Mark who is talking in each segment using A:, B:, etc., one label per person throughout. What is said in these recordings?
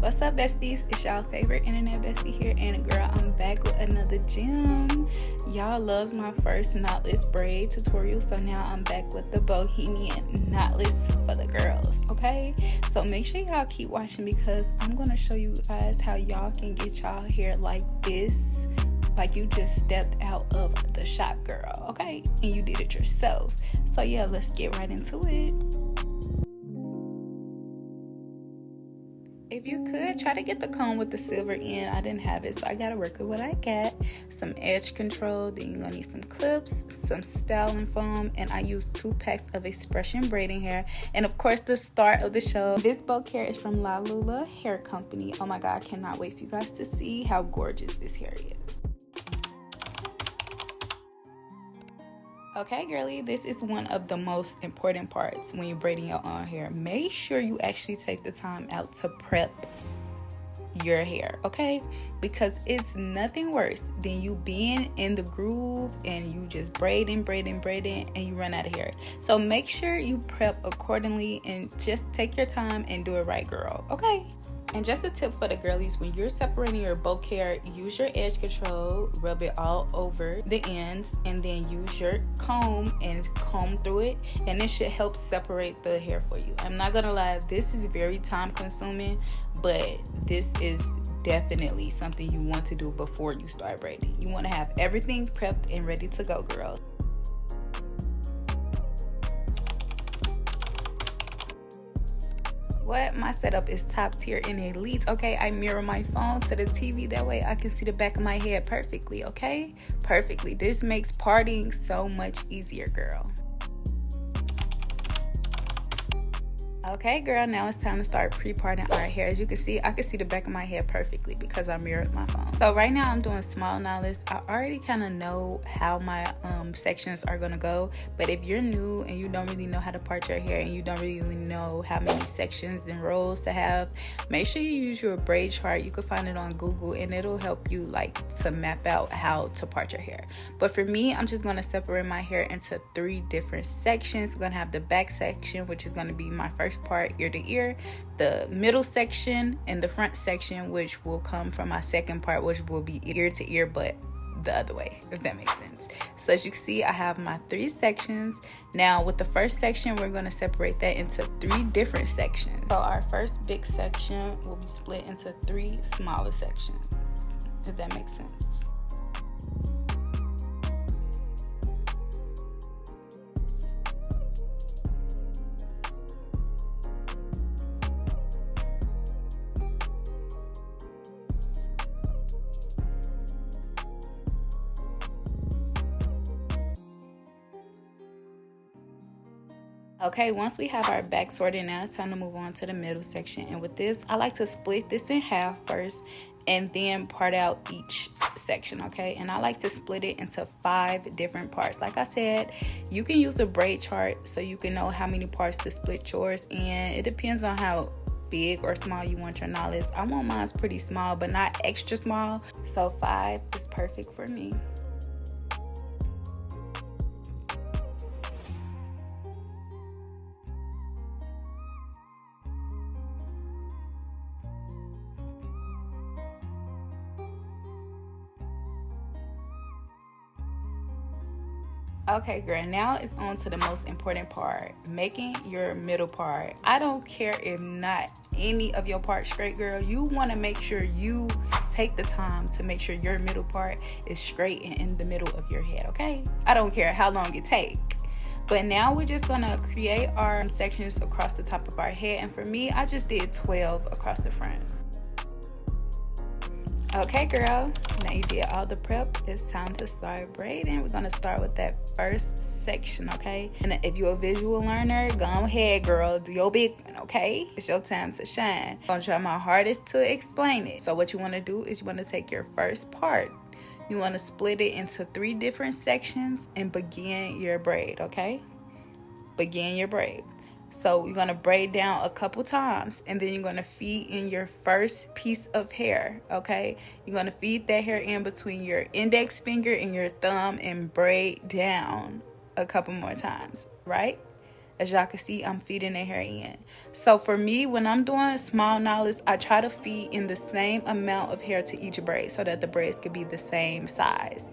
A: What's up, besties? It's y'all favorite internet bestie here, and girl, I'm back with another gem. Y'all loves my first knotless braid tutorial, so now I'm back with the bohemian knotless for the girls. Okay, so make sure y'all keep watching because I'm gonna show you guys how y'all can get y'all hair like this, like you just stepped out of the shop, girl. Okay, and you did it yourself. So yeah, let's get right into it. If you could, try to get the comb with the silver end. I didn't have it, so I gotta work with what I got. Some edge control, then you're gonna need some clips, some styling foam, and I used 2 packs of expression braiding hair. And of course, the start of the show. This bow hair is from La Lula Hair Company. Oh my god, I cannot wait for you guys to see how gorgeous this hair is. Okay, girly, this is one of the most important parts when you're braiding your own hair. Make sure you actually take the time out to prep your hair, okay? Because it's nothing worse than you being in the groove and you just braiding, and you run out of hair. So make sure you prep accordingly and just take your time and do it right, girl, okay? And just a tip for the girlies, when you're separating your bow hair, use your edge control, rub it all over the ends, and then use your comb and comb through it, and this should help separate the hair for you. I'm not gonna lie, this is very time consuming, but this is definitely something you want to do before you start braiding. You want to have everything prepped and ready to go, girl. What? My setup is top tier and elite, okay? I mirror my phone to the TV, that way I can see the back of my head perfectly, okay? Perfectly. This makes partying so much easier, girl. Okay, girl, now it's time to start pre-parting our hair. As you can see, I can see the back of my head perfectly because I mirrored my phone. So right now I'm doing small knotless. I already kind of know how my sections are gonna go, but if you're new and you don't really know how to part your hair and you don't really know how many sections and rows to have, make sure you use your braid chart. You can find it on Google and it'll help you like to map out how to part your hair. But for me, I'm just gonna separate my hair into 3 different sections. We're gonna have the back section, which is gonna be my first part, ear to ear, the middle section, and the front section, which will come from my second part, which will be ear to ear but the other way, if that makes sense. So as you can see, I have my 3 sections. Now with the first section, we're going to separate that into 3 different sections. So our first big section will be split into 3 smaller sections, if that makes sense. Okay, once we have our back sorted, now it's time to move on to the middle section. And with this, I like to split this in half first and then part out each section, okay? And I like to split it into 5 different parts. Like I said, you can use a braid chart so you can know how many parts to split yours, and it depends on how big or small you want your knotless. I want mine pretty small, but not extra small, so 5 is perfect for me. Okay, girl, now it's on to the most important part, making your middle part. I don't care if not any of your parts straight, girl. You want to make sure you take the time to make sure your middle part is straight and in the middle of your head, okay? I don't care how long it takes. But now we're just gonna create our sections across the top of our head, and for me, I just did 12 across the front. Okay, girl, now you did all the prep. It's time to start braiding. We're gonna start with that first section, okay? And if you're a visual learner, go ahead, girl, do your big one, okay? It's your time to shine. I'm gonna try my hardest to explain it. So what you wanna do is you wanna take your first part. You wanna split it into 3 different sections and begin your braid, okay? Begin your braid. So you're going to braid down a couple times, and then you're going to feed in your first piece of hair, okay? You're going to feed that hair in between your index finger and your thumb and braid down a couple more times, right? As y'all can see, I'm feeding the hair in. So for me, when I'm doing small knotless, I try to feed in the same amount of hair to each braid so that the braids could be the same size.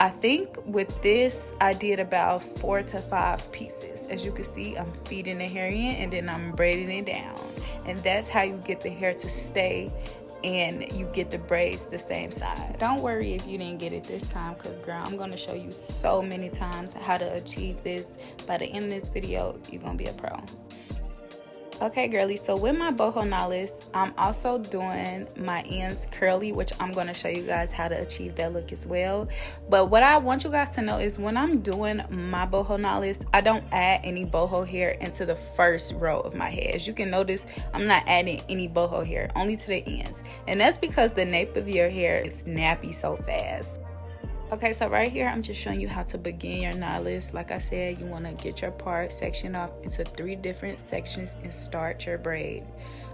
A: I think with this, I did about 4 to 5 pieces. As you can see, I'm feeding the hair in and then I'm braiding it down. And that's how you get the hair to stay and you get the braids the same size. Don't worry if you didn't get it this time, because girl, I'm going to show you so many times how to achieve this. By the end of this video, you're going to be a pro. Okay, girly, so with my boho knotless, I'm also doing my ends curly, which I'm going to show you guys how to achieve that look as well. But what I want you guys to know is when I'm doing my boho knotless, I don't add any boho hair into the first row of my hair. As you can notice, I'm not adding any boho hair, only to the ends. And that's because the nape of your hair is nappy so fast. Okay, so right here, I'm just showing you how to begin your knotless. Like I said, you want to get your part section off into 3 different sections and start your braid.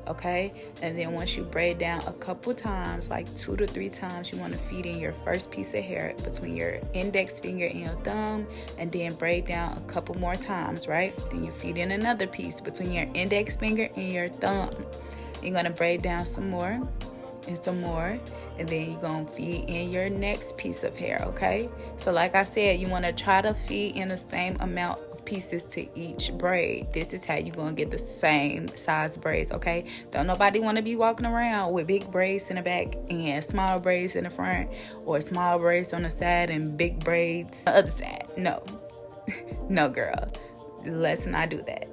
A: Okay, and then once you braid down a couple times, like 2 to 3 times, you want to feed in your first piece of hair between your index finger and your thumb, and then braid down a couple more times, right? Then you feed in another piece between your index finger and your thumb. You're going to braid down some more and some more, and then you're gonna feed in your next piece of hair. Okay, so like I said, you want to try to feed in the same amount of pieces to each braid. This is how you're gonna get the same size braids. Okay, don't nobody want to be walking around with big braids in the back and small braids in the front, or small braids on the side and big braids on the other side. No no girl, let's not do that.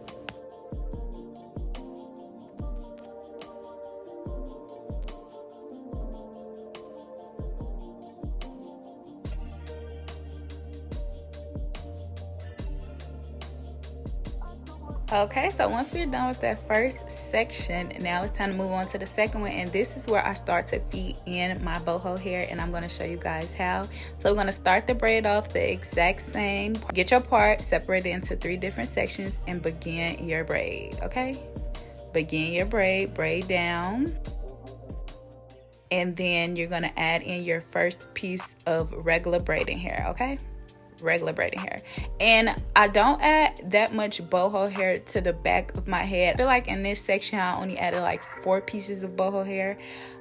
A: Okay, so once we're done with that first section, now it's time to move on to the second one, and this is where I start to feed in my boho hair, and I'm going to show you guys how. So we're going to start the braid off the exact same. Get your part, separate it into 3 different sections, and begin your braid. Okay, begin your braid, braid down, and then you're going to add in your first piece of regular braiding hair. Okay, regular braiding hair. And I don't add that much boho hair to the back of my head. I feel like in this section I only added like 4 pieces of boho hair,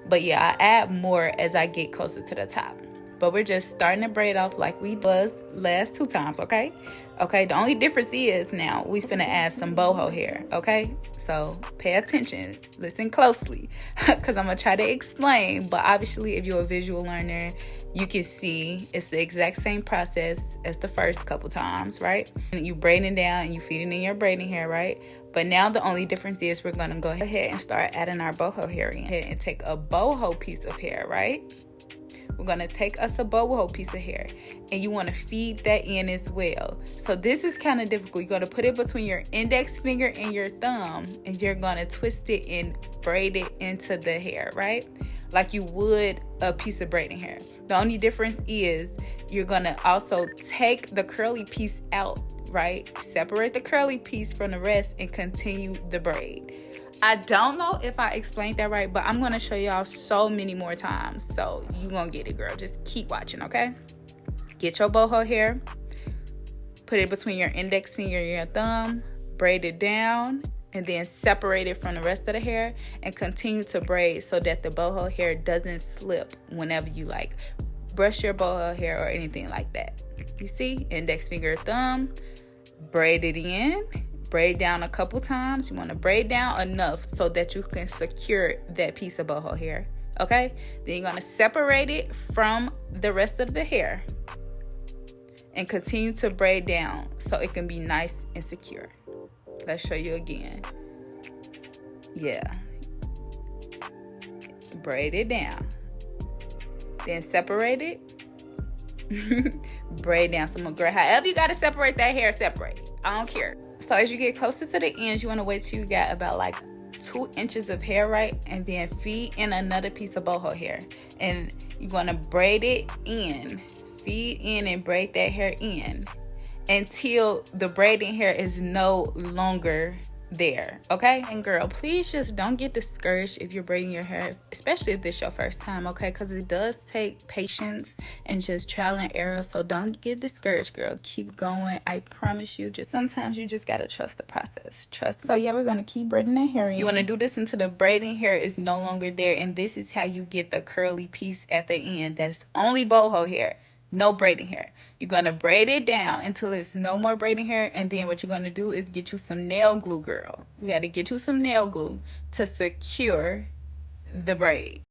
A: but yeah, I add more as I get closer to the top. But we're just starting to braid off like we was last 2 times. Okay, the only difference is now we finna add some boho hair. Okay, so pay attention, listen closely, because I'm gonna try to explain. But obviously if you're a visual learner, you can see it's the exact same process as the first couple times, right? And you braiding down and you feeding in your braiding hair, right? But now the only difference is we're gonna go ahead and start adding our boho hair in. And take a boho piece of hair, right? We're going to take us a boho piece of hair, and you want to feed that in as well. So this is kind of difficult. You're going to put it between your index finger and your thumb, and you're going to twist it and braid it into the hair, right? Like you would a piece of braiding hair. The only difference is you're going to also take the curly piece out, right? Separate the curly piece from the rest and continue the braid. I don't know if I explained that right, but I'm going to show y'all so many more times. So you're going to get it, girl. Just keep watching, okay? Get your boho hair. Put it between your index finger and your thumb. Braid it down. And then separate it from the rest of the hair. And continue to braid so that the boho hair doesn't slip whenever you like brush your boho hair or anything like that. You see? Index finger, thumb. Braid it in. Braid down a couple times. You want to braid down enough so that you can secure that piece of boho hair. Okay, then you're going to separate it from the rest of the hair and continue to braid down so it can be nice and secure. Let's show you again. Yeah, braid it down, then separate it. Braid down some more, girl. However you got to separate that hair, separate it. I don't care. So as you get closer to the ends, you want to wait till you got about like 2 inches of hair, right? And then feed in another piece of boho hair. And you're going to braid it in. Feed in and braid that hair in until the braiding hair is no longer there, okay? And girl, please just don't get discouraged if you're braiding your hair, especially if this is your first time, okay? Because it does take patience and just trial and error. So don't get discouraged, girl. Keep going. I promise you, just sometimes you just gotta trust the process. Trust. So yeah, we're gonna keep braiding the hair in. You want to do this until the braiding hair is no longer there, and this is how you get the curly piece at the end. That's only boho hair, no braiding hair. You're gonna braid it down until it's no more braiding hair, and then what you're gonna do is get you some nail glue, girl. You gotta get you some nail glue to secure the braid.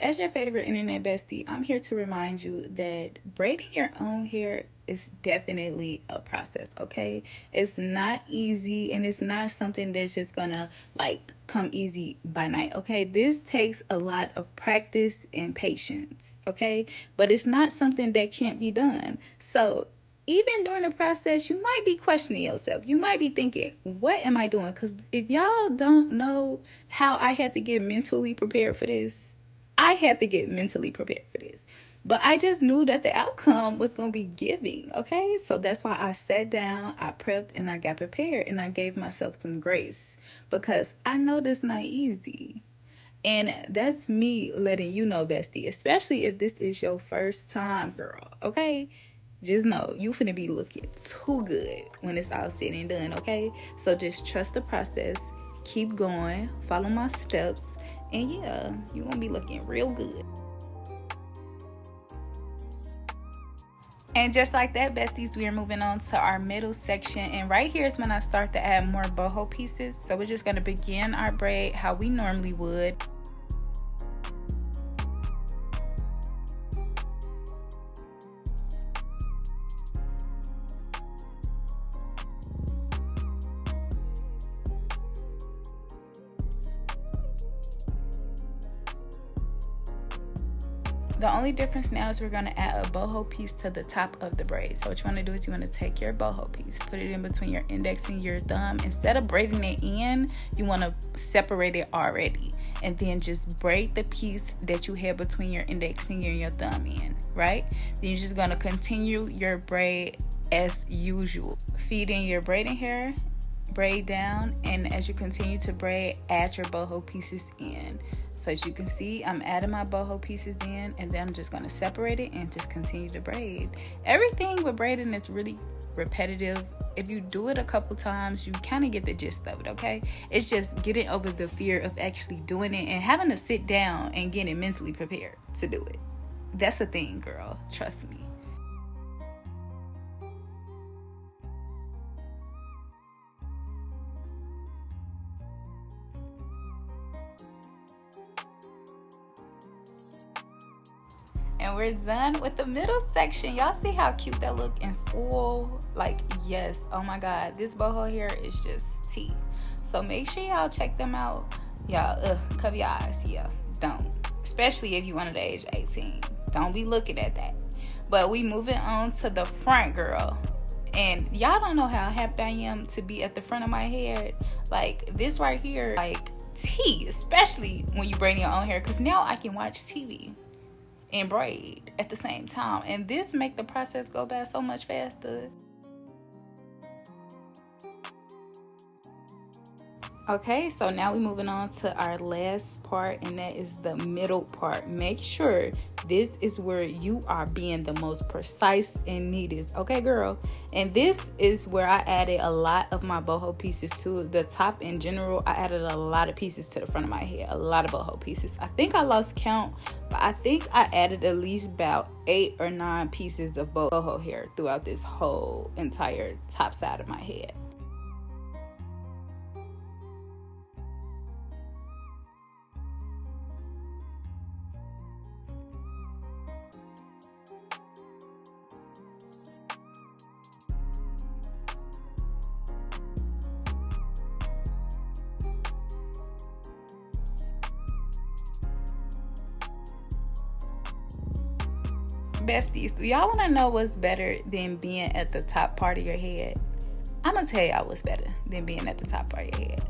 A: As your favorite internet bestie, I'm here to remind you that braiding your own hair is definitely a process, okay? It's not easy, and it's not something that's just gonna like come easy by night, okay? This takes a lot of practice and patience, okay? But it's not something that can't be done. So even during the process, you might be questioning yourself. You might be thinking, what am I doing? Because if y'all don't know how I had to get mentally prepared for this, I had to get mentally prepared for this. But I just knew that the outcome was going to be giving, okay? So that's why I sat down, I prepped, and I got prepared, and I gave myself some grace because I know this not easy. And that's me letting you know, bestie, especially if this is your first time, girl, okay? Just know you finna be looking too good when it's all said and done, okay? So just trust the process, keep going, follow my steps, and yeah, you're gonna be looking real good. And just like that, besties, we are moving on to our middle section, and right here is when I start to add more boho pieces. So we're just gonna begin our braid how we normally would. The only difference now is we're going to add a boho piece to the top of the braid. So what you want to do is you want to take your boho piece, put it in between your index and your thumb. Instead of braiding it in, you want to separate it already. And then just braid the piece that you have between your index finger and your thumb in, right? Then you're just going to continue your braid as usual. Feed in your braiding hair, braid down, and as you continue to braid, add your boho pieces in. So as you can see, I'm adding my boho pieces in, and then I'm just going to separate it and just continue to braid. Everything with braiding is really repetitive. If you do it a couple times, you kind of get the gist of it, okay? It's just getting over the fear of actually doing it and having to sit down and getting mentally prepared to do it. That's a thing, girl. Trust me. And we're done with the middle section. Y'all see how cute that look in full? Like, yes, oh my god, this boho hair is just tea. So make sure y'all check them out. Y'all, cover your eyes. Yeah, don't. Especially if you under the age of 18. Don't be looking at that. But we moving on to the front, girl. And y'all don't know how happy I am to be at the front of my head. Like, this right here, like, tea. Especially when you braid your own hair. Because now I can watch TV and braid at the same time, and this make the process go by so much faster. Okay, so now we're moving on to our last part, and that is the middle part. Make sure this is where you are being the most precise and neatest, okay, girl? And this is where I added a lot of my boho pieces to the top. In general, I added a lot of pieces to the front of my hair, a lot of boho pieces. I think I lost count, but I think I added at least about 8 or 9 pieces of boho hair throughout this whole entire top side of my head. Besties, do y'all want to know what's better than being at the top part of your head? I'm gonna tell y'all what's better than being at the top part of your head.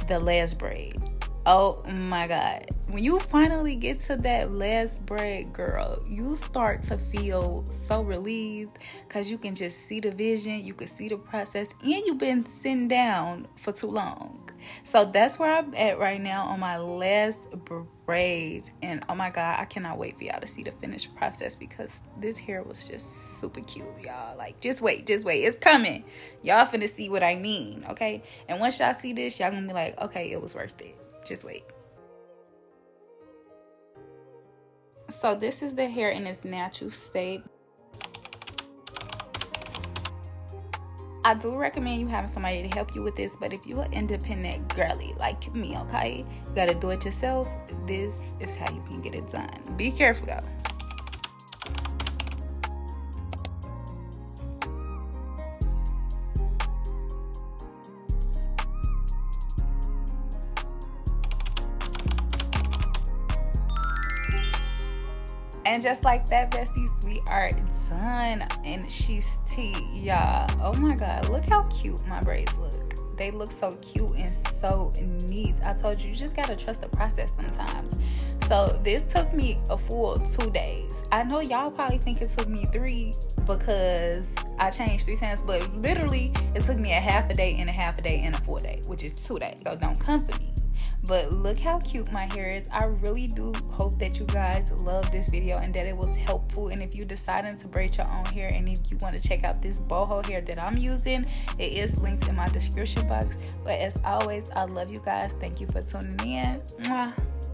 A: The last braid. Oh my god, when you finally get to that last braid, girl, you start to feel so relieved because you can just see the vision, you can see the process, and you've been sitting down for too long. So that's where I'm at right now on my last braids, and oh my god, I cannot wait for y'all to see the finished process because this hair was just super cute, y'all. Like, just wait, it's coming. Y'all finna see what I mean, okay? And once y'all see this, y'all gonna be like, okay, it was worth it. Just wait. So this is the hair in its natural state. I do recommend you having somebody to help you with this, but if you're an independent girly like me, okay, you gotta do it yourself. This is how you can get it done. Be careful though. And just like that, besties, we are done. And she's tea, y'all. Oh my god, look how cute my braids look. They look so cute and so neat. I told you, you just gotta trust the process sometimes. So this took me a full 2 days. I know y'all probably think it took me 3 because I changed 3 times, but literally it took me a half a day and a half a day and a full day, which is 2 days. So don't come for me. But look how cute my hair is. I really do hope that you guys love this video and that it was helpful. And if you're deciding to braid your own hair and if you want to check out this boho hair that I'm using, it is linked in my description box. But as always, I love you guys. Thank you for tuning in. Mwah.